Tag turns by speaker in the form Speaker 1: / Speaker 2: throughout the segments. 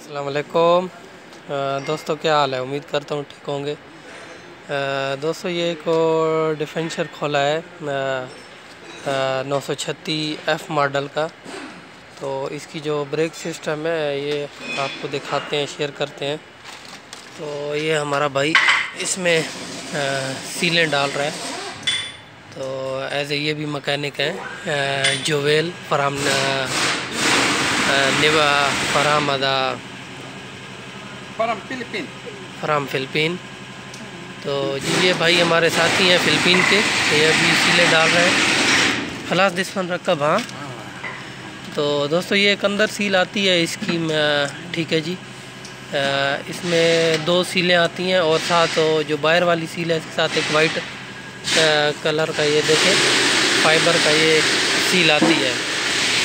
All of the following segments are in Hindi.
Speaker 1: अस्सलाम वालेकुम। दोस्तों क्या हाल है, उम्मीद करता हूँ ठीक होंगे। दोस्तों ये एक डिफेंसर खोला है 936F मॉडल का। तो इसकी जो ब्रेक सिस्टम है ये आपको दिखाते हैं, शेयर करते हैं। तो ये हमारा भाई इसमें सीलें डाल रहा है। तो एज ए ये भी मैकेनिक है, जोवेल फराम निवा फराम अदा फ्राम फ़िलिपीन। तो जी ये भाई हमारे साथी हैं फ़िलिपीन के, ये अभी सीले डाल रहे हैं। खलास दिस्फन रकब। हाँ तो दोस्तों ये एक अंदर सील आती है इसकी, ठीक है जी। इसमें 2 सीलें आती हैं और साथ जो बाहर वाली सील है इसके साथ एक वाइट कलर का ये देखें फाइबर का ये सील आती है।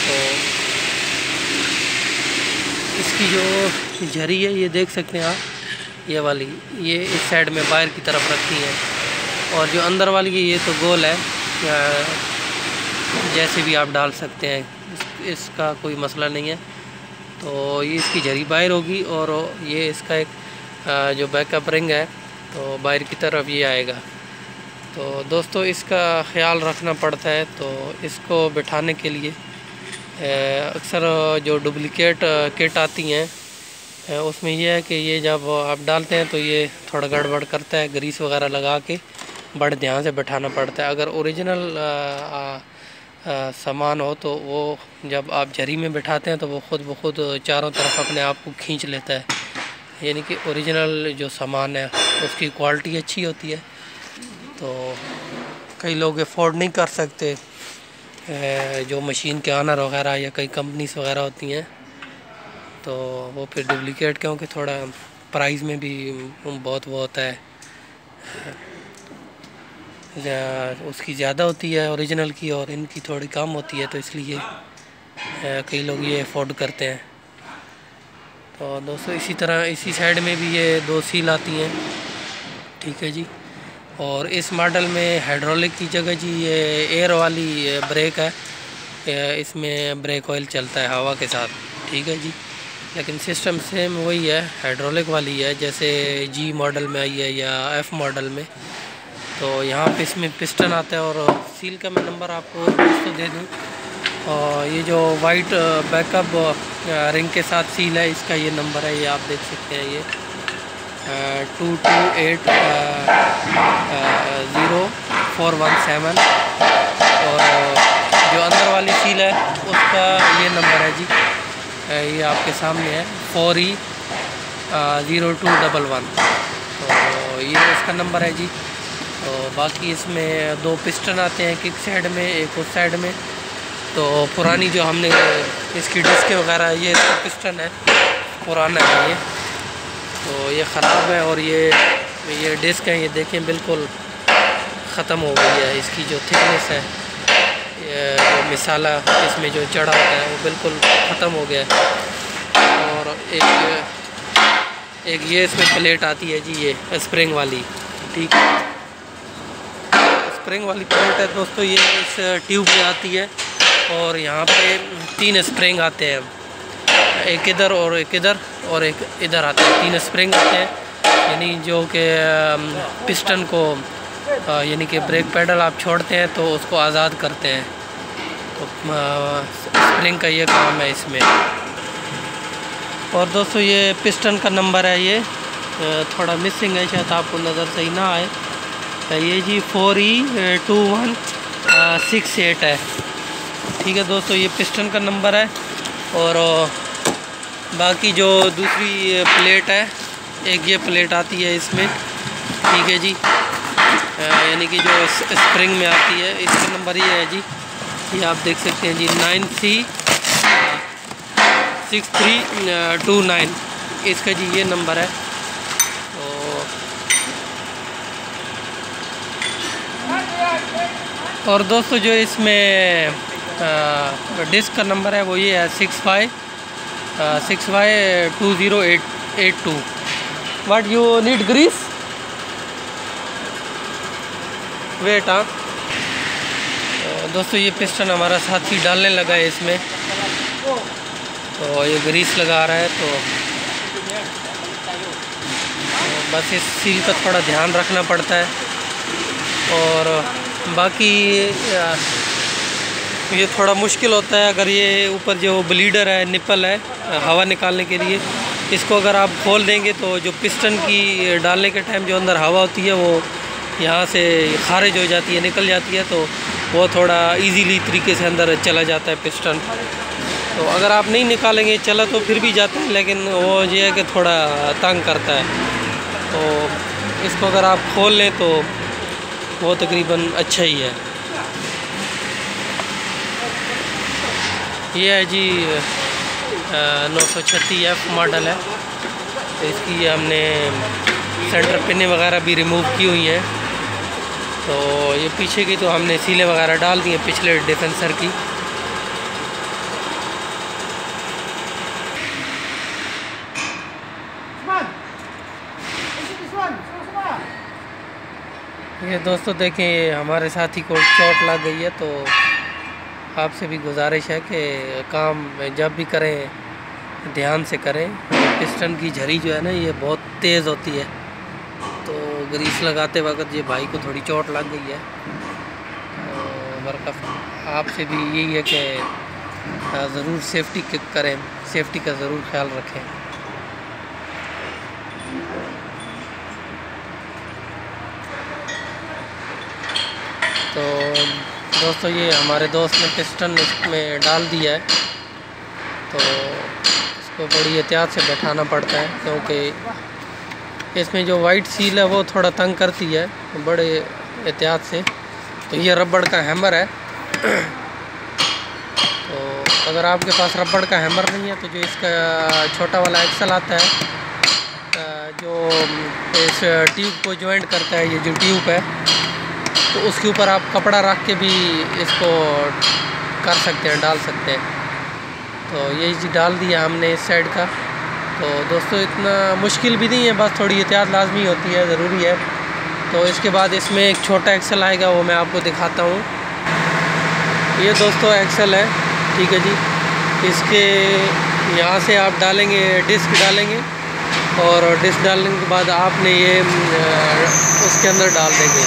Speaker 1: तो इसकी जो झरी है ये देख सकते हैं आप, ये वाली ये इस साइड में बाहर की तरफ रखी है, और जो अंदर वाली है ये तो गोल है, जैसे भी आप डाल सकते हैं, इसका कोई मसला नहीं है। तो ये इसकी झरी बाहर होगी और ये इसका एक जो बैकअप रिंग है तो बाहर की तरफ ये आएगा। तो दोस्तों इसका ख्याल रखना पड़ता है। तो इसको बिठाने के लिए अक्सर जो डुप्लिकेट किट आती हैं उसमें यह है कि ये जब आप डालते हैं तो ये थोड़ा गड़बड़ करता है, ग्रीस वगैरह लगा के बड़े ध्यान से बैठाना पड़ता है। अगर ओरिजिनल सामान हो तो वो जब आप झरी में बैठाते हैं तो वो ख़ुद ब खुद चारों तरफ अपने आप को खींच लेता है। यानी कि ओरिजिनल जो सामान है उसकी क्वालिटी अच्छी होती है। तो कई लोग अफोर्ड नहीं कर सकते, जो मशीन के ऑनर वगैरह या कई कंपनीज वगैरह होती हैं, तो वो फिर डुप्लिकेट, क्योंकि थोड़ा प्राइस में भी बहुत वो होता है, उसकी ज़्यादा होती है ओरिजिनल की और इनकी थोड़ी कम होती है, तो इसलिए कई लोग ये अफोर्ड करते हैं। तो दोस्तों इसी तरह इसी साइड में भी ये 2 सील आती हैं, ठीक है जी। और इस मॉडल में हाइड्रोलिक की जगह जी ये एयर वाली ब्रेक है, इसमें ब्रेक ऑयल चलता है हवा के साथ, ठीक है जी। लेकिन सिस्टम सेम वही है, हाइड्रोलिक वाली है, जैसे जी मॉडल में आई है या एफ़ मॉडल में। तो यहाँ पे इसमें पिस्टन आता है और सील का मैं नंबर आपको तो दे दूँ। और ये जो वाइट बैकअप रिंग के साथ सील है, इसका ये नंबर है, ये आप देख सकते हैं, ये 22804117। और जो अंदर वाली सील है उसका ये नंबर है जी, ये आपके सामने है 4E0211। तो ये इसका नंबर है जी। तो बाकी इसमें 2 पिस्टन आते हैं, एक साइड में एक उस साइड में। तो पुरानी जो हमने इसकी डिस्क वगैरह, ये इसका पिस्टन है पुराना है ये, तो ये ख़राब है। और ये डिस्क है, ये देखें बिल्कुल ख़त्म हो गई है। इसकी जो थिकनेस है, जो मिसाला इसमें जो चढ़ा होता है वो बिल्कुल ख़त्म हो गया है। और एक ये इसमें प्लेट आती है जी, ये स्प्रिंग वाली, ठीक है, स्प्रिंग वाली प्लेट है दोस्तों। ये इस ट्यूब में आती है और यहाँ पे 3 स्प्रिंग आते हैं, एक इधर और एक इधर और एक इधर आते हैं, 3 स्प्रिंग आते हैं। यानी जो कि पिस्टन को यानी कि ब्रेक पैडल आप छोड़ते हैं तो उसको आज़ाद करते हैं। तो स्प्रिंग का ये काम है इसमें। और दोस्तों ये पिस्टन का नंबर है, ये थोड़ा मिसिंग है, शायद आपको नज़र सही ना आए, ये जी 4E2168 है, ठीक है दोस्तों, ये पिस्टन का नंबर है। और बाकी जो दूसरी प्लेट है, एक ये प्लेट आती है इसमें, ठीक है जी, यानी कि जो स्प्रिंग में आती है, इसका नंबर ये है जी, ये आप देख सकते हैं जी 9C6329, इसका जी ये नंबर है। और दोस्तों जो इसमें डिस्क का नंबर है वो ये है 652082। What you need grease weight. हाँ दोस्तों ये पिस्टन हमारा साथी डालने लगा है इसमें, तो ये ग्रीस लगा रहा है। तो बस इस सील का थोड़ा ध्यान रखना पड़ता है। और बाकी ये थोड़ा मुश्किल होता है अगर ये ऊपर जो ब्लीडर है, निप्पल है हवा निकालने के लिए, इसको अगर आप खोल देंगे तो जो पिस्टन की डालने के टाइम जो अंदर हवा होती है वो यहाँ से खारिज हो जाती है, निकल जाती है, तो वो थोड़ा इजीली तरीके से अंदर चला जाता है पिस्टन। तो अगर आप नहीं निकालेंगे, चला तो फिर भी जाता है, लेकिन वो ये है कि थोड़ा तंग करता है। तो इसको अगर आप खोल लें तो वो तकरीबन अच्छा ही है। ये है जी 936F मॉडल है। तो इसकी हमने सेंटर पिनें वगैरह भी रिमूव की हुई हैं। तो ये पीछे की तो हमने सीलें वगैरह डाल दी हैं पिछले डिफेंसर की। ये दोस्तों देखें, हमारे साथी को चोट लग गई है, तो आपसे भी गुजारिश है कि काम जब भी करें ध्यान से करें। पिस्टन की झरी जो है ना, ये बहुत तेज़ होती है, तो ग्रीस लगाते वक्त ये भाई को थोड़ी चोट लग गई है। तो बरकत आपसे भी यही है कि ज़रूर सेफ्टी करें, सेफ्टी का ज़रूर ख्याल रखें। तो दोस्तों ये हमारे दोस्त ने पिस्टन इसमें डाल दिया है, तो इसको बड़ी एहतियात से बैठाना पड़ता है, क्योंकि इसमें जो वाइट सील है वो थोड़ा तंग करती है, बड़े एहतियात से। तो ये रबड़ का हैमर है। तो अगर आपके पास रबड़ का हैमर नहीं है तो जो इसका छोटा वाला एक्सल आता है, जो इस ट्यूब को जॉइंट करता है, ये जो ट्यूब है, तो उसके ऊपर आप कपड़ा रख के भी इसको कर सकते हैं, डाल सकते हैं। तो यही चीज़ डाल दिया हमने इस साइड का। तो दोस्तों इतना मुश्किल भी नहीं है, बस थोड़ी एहतियात लाजमी होती है, ज़रूरी है। तो इसके बाद इसमें एक छोटा एक्सल आएगा, वो मैं आपको दिखाता हूँ। ये दोस्तों एक्सल है, ठीक है जी। इसके यहाँ से आप डालेंगे, डिस्क डालेंगे, और डिस्क डालने के बाद आपने ये उसके अंदर डाल देंगे।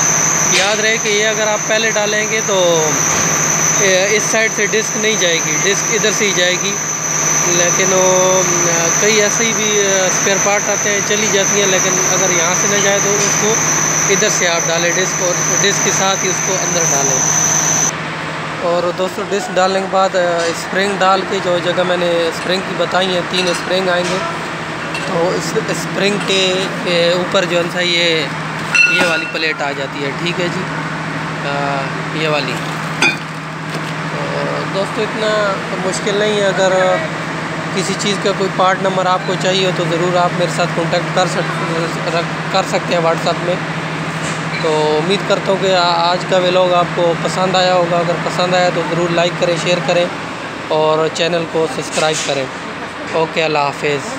Speaker 1: याद रहे कि ये अगर आप पहले डालेंगे तो इस साइड से डिस्क नहीं जाएगी, डिस्क इधर से ही जाएगी। लेकिन वो कई ऐसे ही भी स्पेयर पार्ट आते हैं, चली जाती हैं, लेकिन अगर यहाँ से न जाए तो उसको इधर से आप डालें डिस्क, और डिस्क के साथ ही उसको अंदर डालें। और दोस्तों डिस्क डालने के बाद स्प्रिंग डाल के, जो जगह मैंने स्प्रिंग की बताई है, 3 स्प्रिंग आएंगे, तो इस स्प्रिंग के ऊपर जो है ये वाली प्लेट आ जाती है, ठीक है जी, ये वाली। तो दोस्तों इतना मुश्किल नहीं है। अगर किसी चीज़ का कोई पार्ट नंबर आपको चाहिए हो तो ज़रूर आप मेरे साथ कांटेक्ट कर सकते हैं व्हाट्सएप में। तो उम्मीद करता हूँ कि आज का व्लॉग आपको पसंद आया होगा। अगर पसंद आया तो ज़रूर लाइक करें, शेयर करें और चैनल को सब्सक्राइब करें। ओके, अल्लाह हाफिज़।